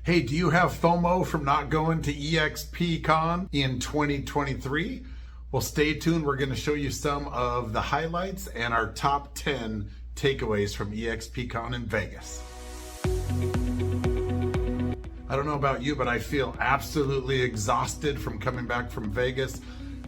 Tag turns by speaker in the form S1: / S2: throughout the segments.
S1: Hey, do you have FOMO from not going to eXp in 2023? Well, stay tuned. We're going to show you some of the highlights and our top 10 takeaways from eXp in Vegas. I don't know about you, but I feel absolutely exhausted from coming back from Vegas.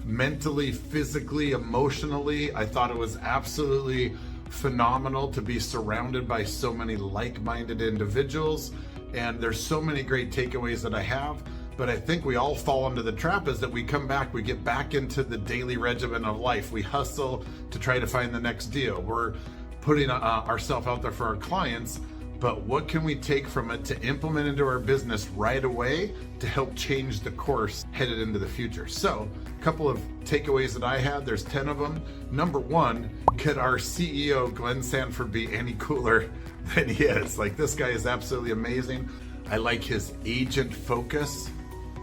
S1: Mentally, physically, emotionally, I thought it was absolutely phenomenal to be surrounded by so many like-minded individuals. And there's so many great takeaways that I have, but I think we all fall into the trap is that we come back, we get back into the daily regimen of life. We hustle to try to find the next deal. We're putting ourselves out there for our clients, but what can we take from it to implement into our business right away to help change the course headed into the future? So a couple of takeaways that I had, there's 10 of them. Number one, could our CEO, Glenn Sanford, be any cooler than he is? Like, this guy is absolutely amazing. I like his agent focus,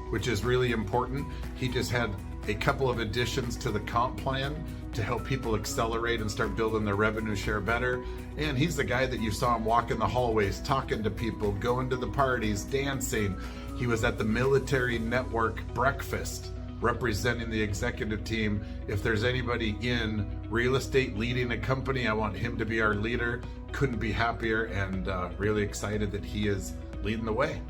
S1: which is really important. He just had a couple of additions to the comp plan to help people accelerate and start building their revenue share better. And he's the guy that you saw him walking the hallways, talking to people, going to the parties, dancing. He was at the military network breakfast representing the executive team. If there's anybody in real estate leading a company, I want him to be our leader. Couldn't be happier, and really excited that he is leading the way.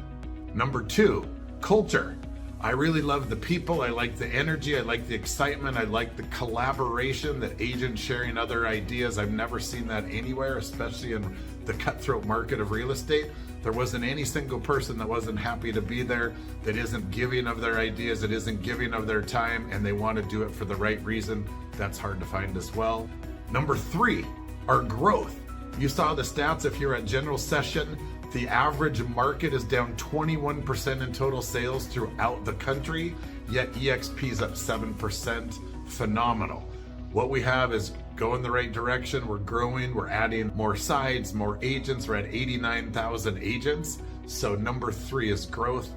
S1: Number two, culture. I really love the people. I like the energy. I like the excitement. I like the collaboration, the agents sharing other ideas. I've never seen that anywhere, especially in the cutthroat market of real estate. There wasn't any single person that wasn't happy to be there, that isn't giving of their ideas, that isn't giving of their time, and they want to do it for the right reason. That's hard to find as well. Number three, our growth. You saw the stats if you're at general session. The average market is down 21% in total sales throughout the country, yet eXp is up 7%. Phenomenal. What we have is going the right direction. We're growing, we're adding more sides, more agents. We're at 89,000 agents. So number three is growth.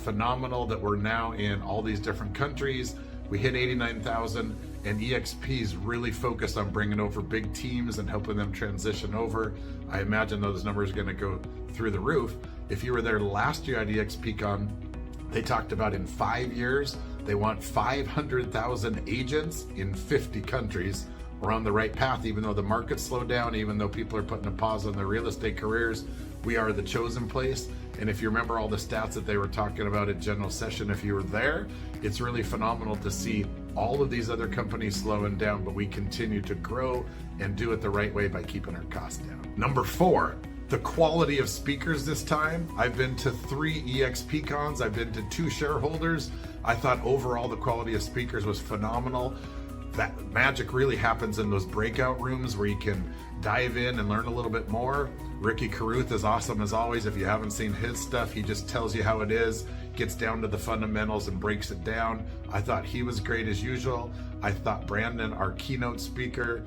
S1: Phenomenal that we're now in all these different countries. We hit 89,000, and eXp is really focused on bringing over big teams and helping them transition over. I imagine those numbers are going to go through the roof. If you were there last year at eXp, they talked about in 5 years, they want 500,000 agents in 50 countries. We're on the right path, even though the market slowed down, even though people are putting a pause on their real estate careers. We are the chosen place. And if you remember all the stats that they were talking about at general session, if you were there, it's really phenomenal to see all of these other companies slowing down, but we continue to grow and do it the right way by keeping our costs down. Number four, the quality of speakers this time. I've been to 3 eXp. I've been to 2 shareholders. I thought overall the quality of speakers was phenomenal. That magic really happens in those breakout rooms where you can dive in and learn a little bit more. Ricky Carruth is awesome as always. If you haven't seen his stuff, he just tells you how it is, gets down to the fundamentals and breaks it down. I thought he was great as usual. I thought Brandon, our keynote speaker,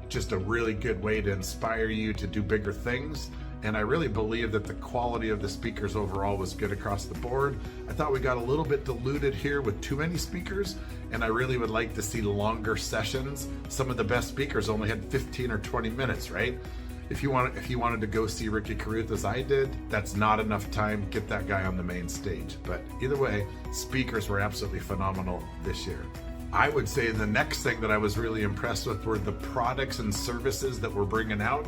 S1: just a really good way to inspire you to do bigger things. And I really believe that the quality of the speakers overall was good across the board. I thought we got a little bit diluted here with too many speakers, and I really would like to see longer sessions. Some of the best speakers only had 15 or 20 minutes, right? If you wanted to go see Ricky Carruth as I did, that's not enough time. Get that guy on the main stage. But either way, speakers were absolutely phenomenal this year. I would say the next thing that I was really impressed with were the products and services that we're bringing out.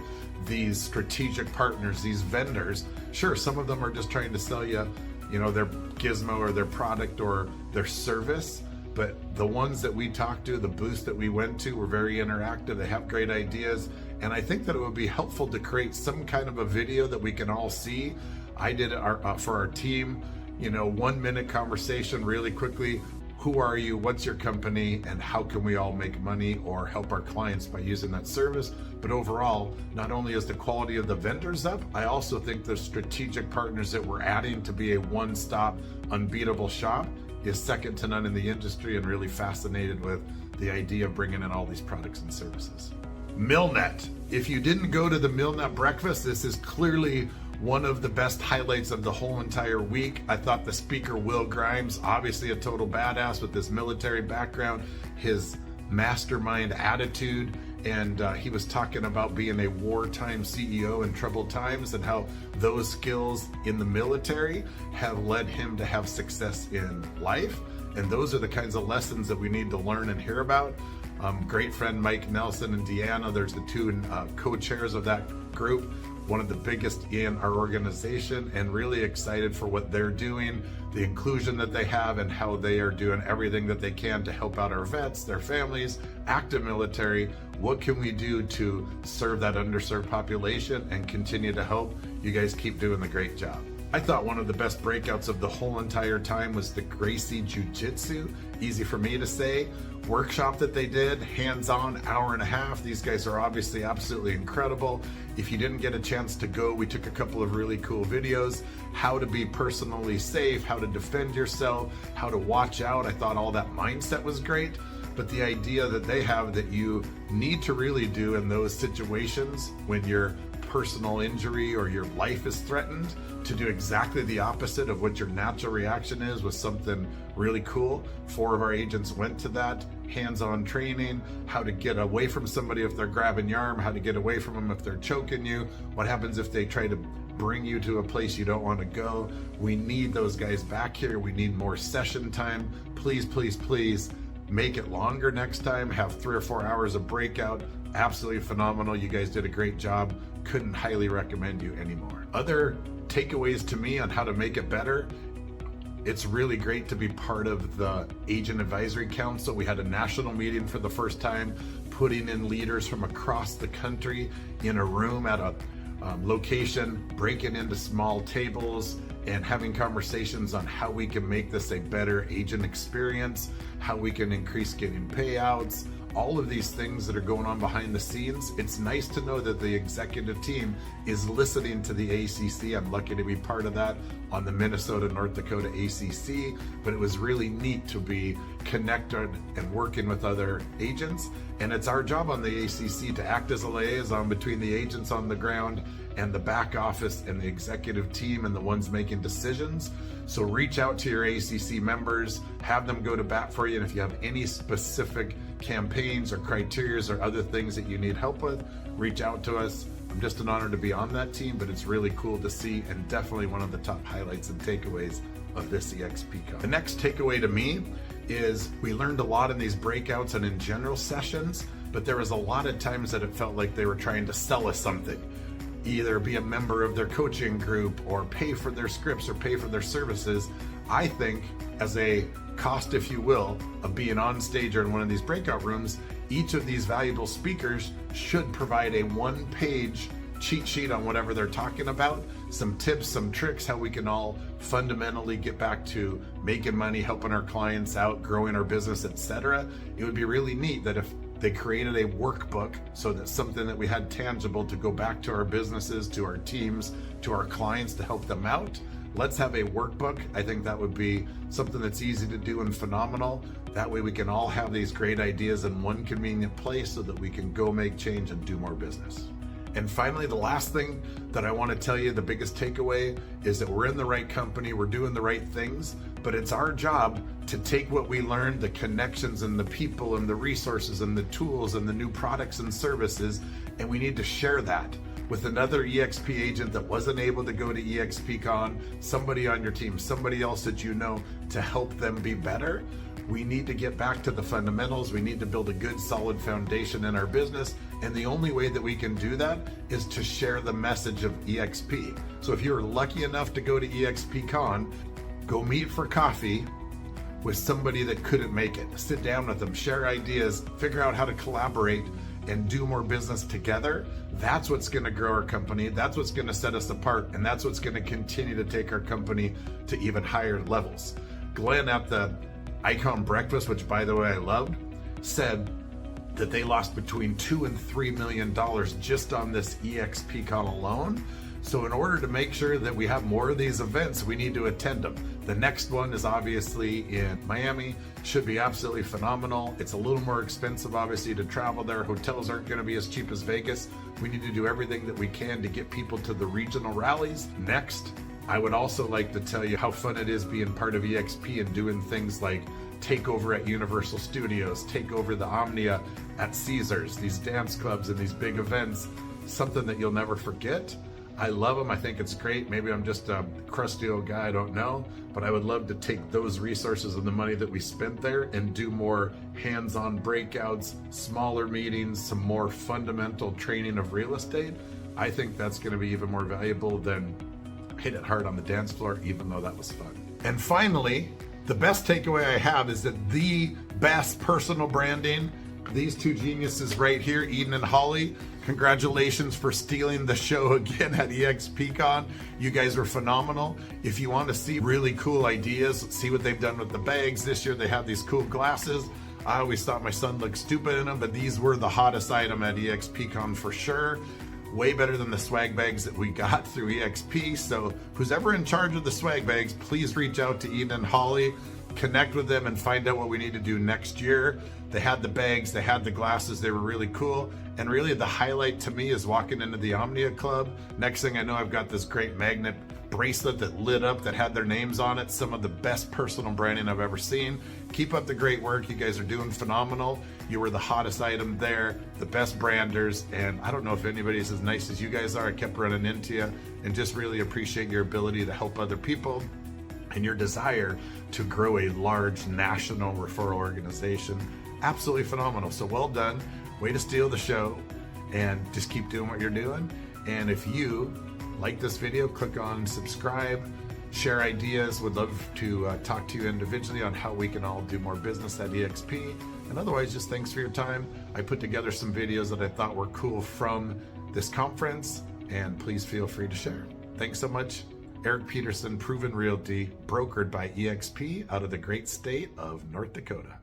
S1: These strategic partners, these vendors. Sure, some of them are just trying to sell you, their gizmo or their product or their service. But the ones that we talked to, the booths that we went to, were very interactive. They have great ideas. And I think that it would be helpful to create some kind of a video that we can all see. I did it for our team, 1 minute conversation really quickly. Who are you? What's your company? And how can we all make money or help our clients by using that service? But overall, not only is the quality of the vendors up, I also think the strategic partners that we're adding to be a one-stop, unbeatable shop is second to none in the industry, and really fascinated with the idea of bringing in all these products and services. Millnet. If you didn't go to the Millnet breakfast, this is clearly one of the best highlights of the whole entire week. I thought the speaker, Will Grimes, obviously a total badass with his military background, his mastermind attitude, and he was talking about being a wartime CEO in troubled times and how those skills in the military have led him to have success in life. And those are the kinds of lessons that we need to learn and hear about. Great friend Mike Nelson and Deanna, there's the two co-chairs of that group, one of the biggest in our organization, and really excited for what they're doing, the inclusion that they have, and how they are doing everything that they can to help out our vets, their families, active military. What can we do to serve that underserved population and continue to help? You guys keep doing the great job. I thought one of the best breakouts of the whole entire time was the Gracie Jiu-Jitsu, easy for me to say, workshop that they did, hands-on, hour and a half. These guys are obviously absolutely incredible. If you didn't get a chance to go, we took a couple of really cool videos, how to be personally safe, how to defend yourself, how to watch out. I thought all that mindset was great, but the idea that they have that you need to really do in those situations when your personal injury or your life is threatened, to do exactly the opposite of what your natural reaction is, was something really cool. 4 of our agents went to that hands-on training, how to get away from somebody if they're grabbing your arm, how to get away from them if they're choking you, what happens if they try to bring you to a place you don't want to go. We need those guys back here. We need more session time. Please, please, please make it longer next time. Have 3 or 4 hours of breakout. Absolutely phenomenal. You guys did a great job. Couldn't highly recommend you anymore. Other takeaways to me on how to make it better: it's really great to be part of the Agent Advisory Council. We had a national meeting for the first time, putting in leaders from across the country in a room at a location, breaking into small tables and having conversations on how we can make this a better agent experience, how we can increase getting payouts, all of these things that are going on behind the scenes. It's nice to know that the executive team is listening to the ACC. I'm lucky to be part of that on the Minnesota, North Dakota ACC, but it was really neat to be connected and working with other agents. And it's our job on the ACC to act as a liaison between the agents on the ground and the back office and the executive team and the ones making decisions. So reach out to your ACC members, have them go to bat for you. And if you have any specific campaigns or criterias or other things that you need help with, reach out to us. I'm just an honor to be on that team, but it's really cool to see, and definitely one of the top highlights and takeaways of this eXp. The next takeaway to me is we learned a lot in these breakouts and in general sessions, but there was a lot of times that it felt like they were trying to sell us something. Either be a member of their coaching group or pay for their scripts or pay for their services. I think as a cost, if you will, of being on stage or in one of these breakout rooms, each of these valuable speakers should provide a 1-page cheat sheet on whatever they're talking about, some tips, some tricks, how we can all fundamentally get back to making money, helping our clients out, growing our business, etc. It would be really neat that if they created a workbook, so that's something that we had tangible to go back to our businesses, to our teams, to our clients to help them out. Let's have a workbook. I think that would be something that's easy to do and phenomenal. That way we can all have these great ideas in one convenient place so that we can go make change and do more business. And finally, the last thing that I want to tell you, the biggest takeaway, is that we're in the right company, we're doing the right things, but it's our job to take what we learned, the connections and the people and the resources and the tools and the new products and services, and we need to share that with another eXp agent that wasn't able to go to eXpCon, somebody on your team, somebody else that you know, to help them be better. We need to get back to the fundamentals. We need to build a good, solid foundation in our business. And the only way that we can do that is to share the message of eXp. So if you're lucky enough to go to eXpCon, go meet for coffee with somebody that couldn't make it. Sit down with them, share ideas, figure out how to collaborate and do more business together. That's what's going to grow our company. That's what's going to set us apart. And that's what's going to continue to take our company to even higher levels. Glenn at the Icon Breakfast, which by the way I loved, said that they lost between $2 and $3 million just on this eXpCon alone. So in order to make sure that we have more of these events, we need to attend them. The next one is obviously in Miami. Should be absolutely phenomenal. It's a little more expensive, obviously, to travel there. Hotels aren't going to be as cheap as Vegas. We need to do everything that we can to get people to the regional rallies. Next, I would also like to tell you how fun it is being part of eXp and doing things like take over at Universal Studios, take over the Omnia at Caesars, these dance clubs and these big events, something that you'll never forget. I love them. I think it's great. Maybe I'm just a crusty old guy, I don't know, but I would love to take those resources and the money that we spent there and do more hands-on breakouts, smaller meetings, some more fundamental training of real estate. I think that's going to be even more valuable than hit it hard on the dance floor, even though that was fun. And finally, the best takeaway I have is that the best personal branding, these two geniuses right here, Eden and Holly, congratulations for stealing the show again at eXpCon. You guys were phenomenal. If you want to see really cool ideas, see what they've done with the bags this year. They have these cool glasses. I always thought my son looked stupid in them, but these were the hottest item at eXpCon for sure. Way better than the swag bags that we got through eXp. So who's ever in charge of the swag bags, please reach out to Eden and Holly, connect with them and find out what we need to do next year. They had the bags, they had the glasses, they were really cool. And really the highlight to me is walking into the Omnia Club. Next thing I know, I've got this great magnet bracelet that lit up that had their names on it. Some of the best personal branding I've ever seen. Keep up the great work. You guys are doing phenomenal. You were the hottest item there, the best branders, and I don't know if anybody's as nice as you guys are. I kept running into you and just really appreciate your ability to help other people and your desire to grow a large national referral organization. Absolutely phenomenal. So well done. Way to steal the show, and just keep doing what you're doing. And if you like this video, click on subscribe, share ideas. Would love to talk to you individually on how we can all do more business at eXp. And otherwise, just thanks for your time. I put together some videos that I thought were cool from this conference, and please feel free to share. Thanks so much. Eric Peterson, Proven Realty, brokered by eXp out of the great state of North Dakota.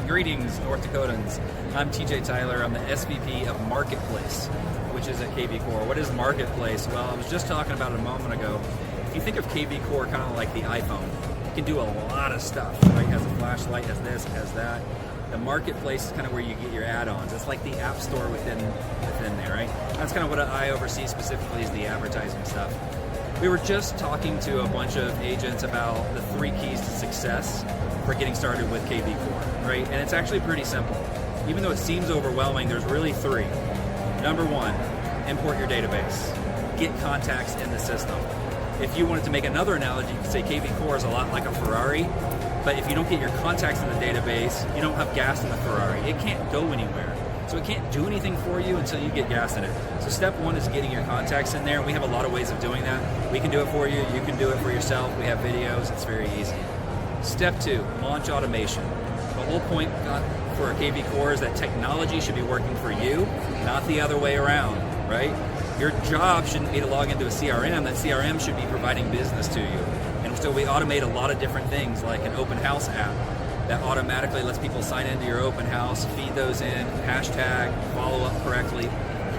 S2: Greetings, North Dakotans. I'm TJ Tyler. I'm the SVP of Marketplace, which is at KV Core. What is Marketplace? Well, I was just talking about it a moment ago. If you think of KV Core kind of like the iPhone, it can do a lot of stuff, right? It has a flashlight, has this, has that. The Marketplace is kind of where you get your add-ons. It's like the App Store within there, right? That's kind of what I oversee specifically, is the advertising stuff. We were just talking to a bunch of agents about the 3 keys to success for getting started with KV Core, right? And it's actually pretty simple. Even though it seems overwhelming, there's really 3. Number 1, import your database. Get contacts in the system. If you wanted to make another analogy, you could say KV Core is a lot like a Ferrari, but if you don't get your contacts in the database, you don't have gas in the Ferrari. It can't go anywhere. So it can't do anything for you until you get gas in it. So step 1 is getting your contacts in there. We have a lot of ways of doing that. We can do it for you. You can do it for yourself. We have videos. It's very easy. Step 2, launch automation. The whole point for KV Core is that technology should be working for you, not the other way around, right? Your job shouldn't be to log into a CRM. That CRM should be providing business to you. And so we automate a lot of different things, like an open house app that automatically lets people sign into your open house, feed those in, hashtag, follow up correctly,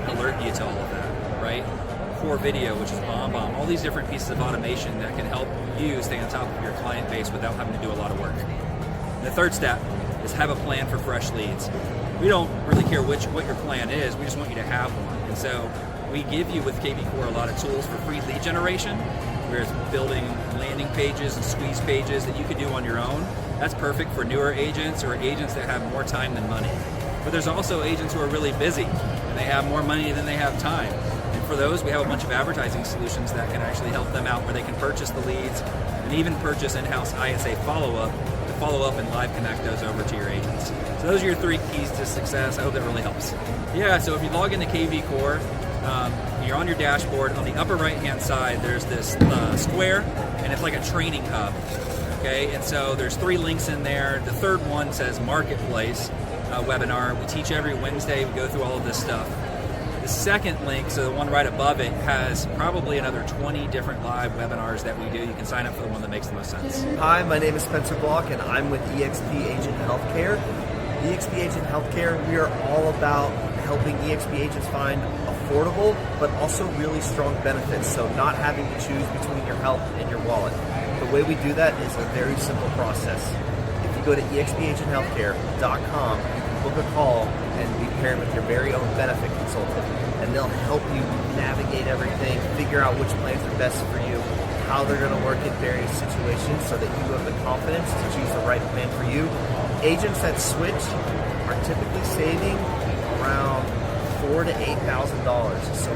S2: alert you to all of that, right? core video, which is BombBomb, all these different pieces of automation that can help you stay on top of your client base without having to do a lot of work. The third step is have a plan for fresh leads. We don't really care what your plan is, we just want you to have one. And so we give you with KB Core a lot of tools for free lead generation, where it's building landing pages and squeeze pages that you could do on your own. That's perfect for newer agents or agents that have more time than money. But there's also agents who are really busy and they have more money than they have time. And for those, we have a bunch of advertising solutions that can actually help them out, where they can purchase the leads and even purchase in-house ISA follow-up to follow up and live connect those over to your agents. So those are your 3 keys to success. I hope that really helps. Yeah, so if you log into KV Core, you're on your dashboard. On the upper right-hand side, there's this square, and it's like a training hub. Okay, and so there's 3 links in there. The third one says Marketplace webinar. We teach every Wednesday. We go through all of this stuff. The second link, so the one right above it, has probably another 20 different live webinars that we do. You can sign up for the one that makes the most sense.
S3: Hi, my name is Spencer Block, and I'm with eXp Agent Healthcare. eXp Agent Healthcare, we are all about helping eXp agents find affordable but also really strong benefits, so not having to choose between your health and your wallet. The way we do that is a very simple process. If you go to expagenthealthcare.com, you can book a call and be paired with your very own benefit consultant, and they'll help you navigate everything, figure out which plans are best for you, how they're going to work in various situations, so that you have the confidence to choose the right plan for you. Agents that switch are typically saving around $4,000 to $8,000. So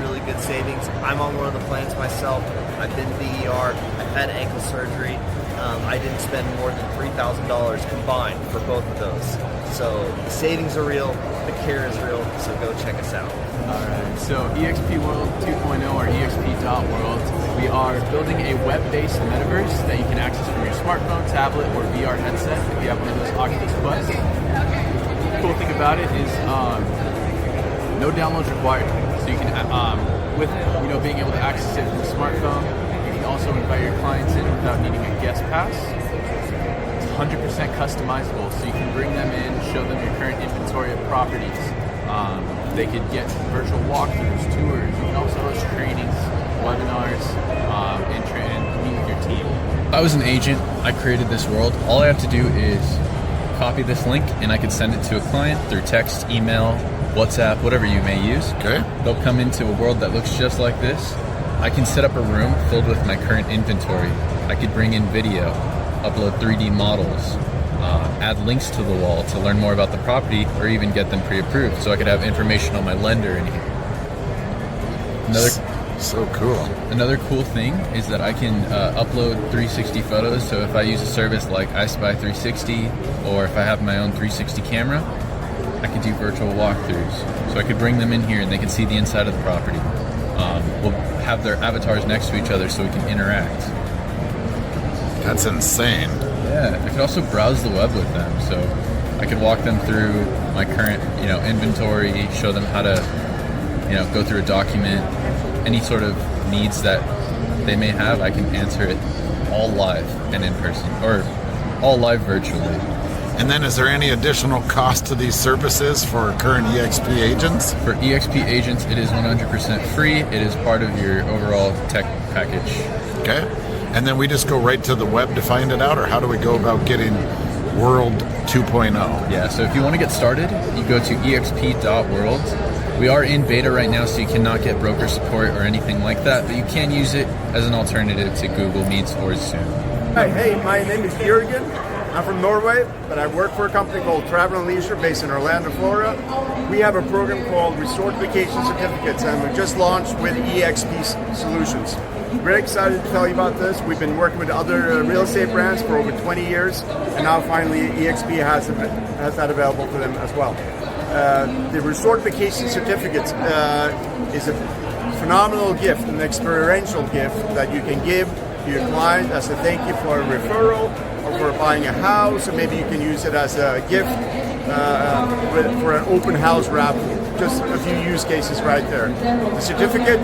S3: really good savings. I'm on one of the plans myself. I've been to the ER. I've had ankle surgery. I didn't spend more than $3,000 combined for both of those. So the savings are real, the care is real, so go check us out.
S4: Alright, so eXp World 2.0 or exp.world, we are building a web-based metaverse that you can access from your smartphone, tablet, or VR headset if you have one of those Oculus Quest. The cool thing about it is no downloads required. So you can, with being able to access it from a smartphone, you can also invite your clients in without needing a guest pass. It's 100% customizable, so you can bring them in, show them your current inventory of properties. They could get virtual walkthroughs, tours. You can also host trainings, webinars, and meet with your team.
S5: If I was an agent, I created this world. All I have to do is copy this link and I could send it to a client through text, email, WhatsApp, whatever you may use.
S1: Okay.
S5: They'll come into a world that looks just like this. I can set up a room filled with my current inventory. I could bring in video, upload 3D models, add links to the wall to learn more about the property, or even get them pre-approved, so I could have information on my lender in here.
S1: So cool.
S5: Another cool thing is that I can upload 360 photos, so if I use a service like iSpy 360, or if I have my own 360 camera, I could do virtual walkthroughs. So I could bring them in here and they can see the inside of the property. We'll have their avatars next to each other so we can interact.
S1: That's insane.
S5: Yeah, I could also browse the web with them, so I could walk them through my current, inventory, show them how to, go through a document, any sort of needs that they may have. I can answer it all live and in person, or all live virtually.
S1: And then is there any additional cost to these services for current eXp agents?
S5: For eXp agents, it is 100% free. It is part of your overall tech package.
S1: Okay. And then we just go right to the web to find it out, or how do we go about getting World 2.0?
S5: Yeah, so if you want to get started, you go to exp.world. We are in beta right now, so you cannot get broker support or anything like that, but you can use it as an alternative to Google Meets or Zoom.
S6: Hi, hey, my name is Jürgen. I'm from Norway, but I work for a company called Travel & Leisure based in Orlando, Florida. We have a program called Resort Vacation Certificates, and we just launched with eXp Solutions. Very excited to tell you about this. We've been working with other real estate brands for over 20 years, and now finally eXp has that available for them as well. The Resort Vacation Certificates is a phenomenal gift, an experiential gift that you can give to your client as a thank you for a referral, or for buying a house, or maybe you can use it as a gift for an open house raffle. Just a few use cases right there. The certificate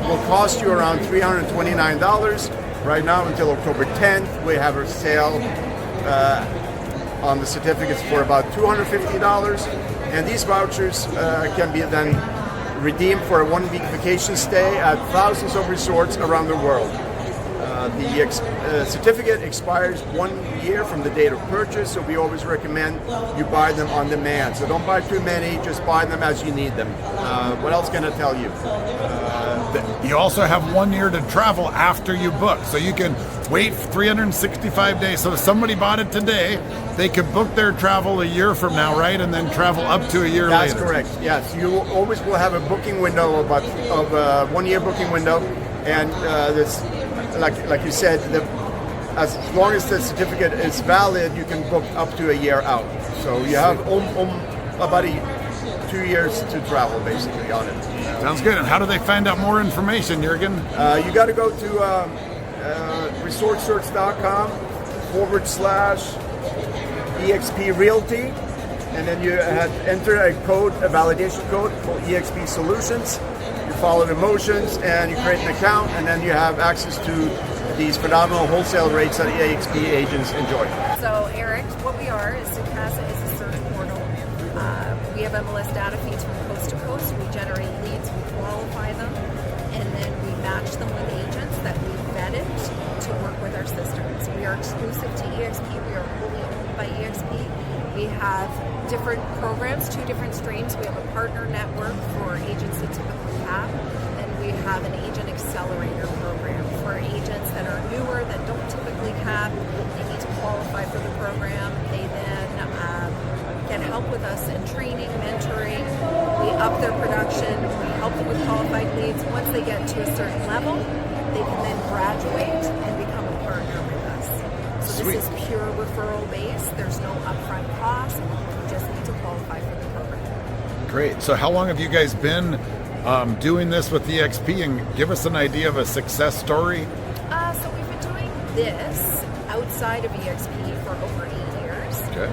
S6: will cost you around $329. Right now until October 10th, we have a sale on the certificates for about $250. And these vouchers can be then redeem for a 1-week vacation stay at thousands of resorts around the world. The certificate expires 1 year from the date of purchase, so we always recommend you buy them on demand. So don't buy too many, just buy them as you need them. What else can I tell you?
S1: You also have 1 year to travel after you book, so you can wait 365 days. So if somebody bought it today, they could book their travel a year from now, right? And then travel up to a year later.
S6: That's correct, yes. You always will have a booking window of a 1 year booking window, and this, like you said, as long as the certificate is valid, you can book up to a year out. So you have about 2 years to travel, basically, on it.
S1: Sounds good. And how do they find out more information, Jurgen?
S6: You got to go to resortsearch.com/EXP Realty, and then you enter a validation code called eXp Solutions. You follow the motions and you create an account, and then you have access to these phenomenal wholesale rates that eXp agents enjoy.
S7: So Eric, what we are is Sukasa is a search portal. We have MLS data feeds from coast to coast. We generate leads, we qualify them, and then we match them with agents that we vetted to work with our systems. We are exclusive to eXp. We are wholly owned by eXp. We have different programs, 2 different streams. We have a partner network for agents that typically cap, and we have an agent accelerator program for agents that are newer, that don't typically cap. They need to qualify for the program. They then get help with us in training, mentoring. We up their production. We help them with qualified leads. Once they get to a certain level, they can then graduate and become a partner with us. So
S1: Sweet.
S7: This is pure referral based. There's no upfront cost. You just need to qualify for the program.
S1: Great. So how long have you guys been doing this with eXp, and give us an idea of a success story?
S7: So we've been doing this outside of eXp for over 8 years.
S1: Okay.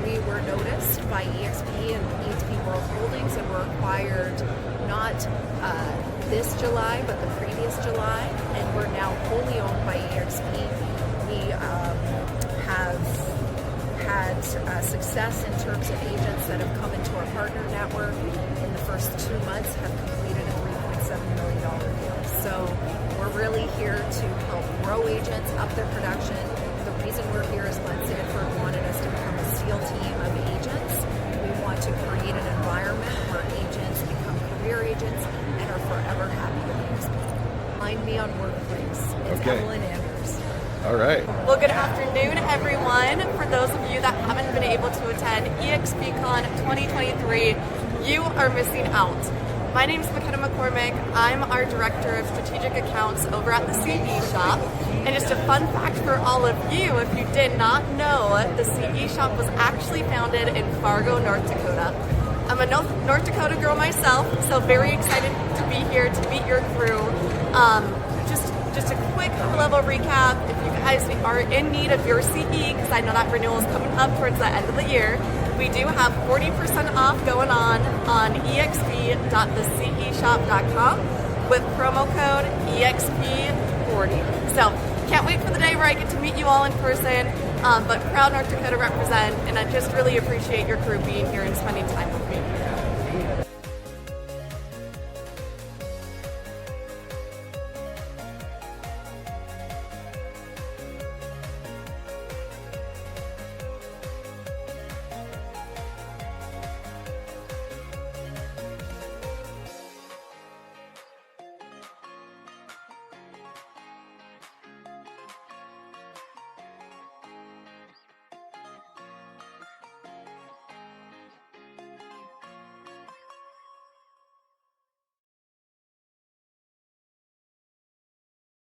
S7: We were noticed by eXp and eXp World Holdings and were acquired not this July, but the previous July, and we're now wholly owned by eXp. We have had success in terms of agents that have come into our partner network in the first 2 months have completed a $3.7 million deal. So we're really here to help grow agents, up their production. The reason we're here is Glenn Sanford wanted us to become a SEAL team of agents. We want to create an environment where agents become career agents and are forever happy with eXp. Find me on Workplace. It's
S1: Okay.
S7: Evelyn Anders.
S1: All right.
S8: Well, good afternoon, everyone. For those of you that haven't been able to attend eXpCon 2023, you are missing out. My name is McKenna McCormick. I'm our Director of Strategic Accounts over at the CE Shop. And just a fun fact for all of you, if you did not know, the CE Shop was actually founded in Fargo, North Dakota. I'm a North Dakota girl myself, so very excited to be here to meet your crew. Just a quick level recap. If you guys are in need of your CE, because I know that renewal is coming up towards the end of the year, we do have 40% off going on exp.theceshop.com with promo code EXP40. So can't wait for the day where I get to meet you all in person, but proud North Dakota represent, and I just really appreciate your crew being here and spending time with me.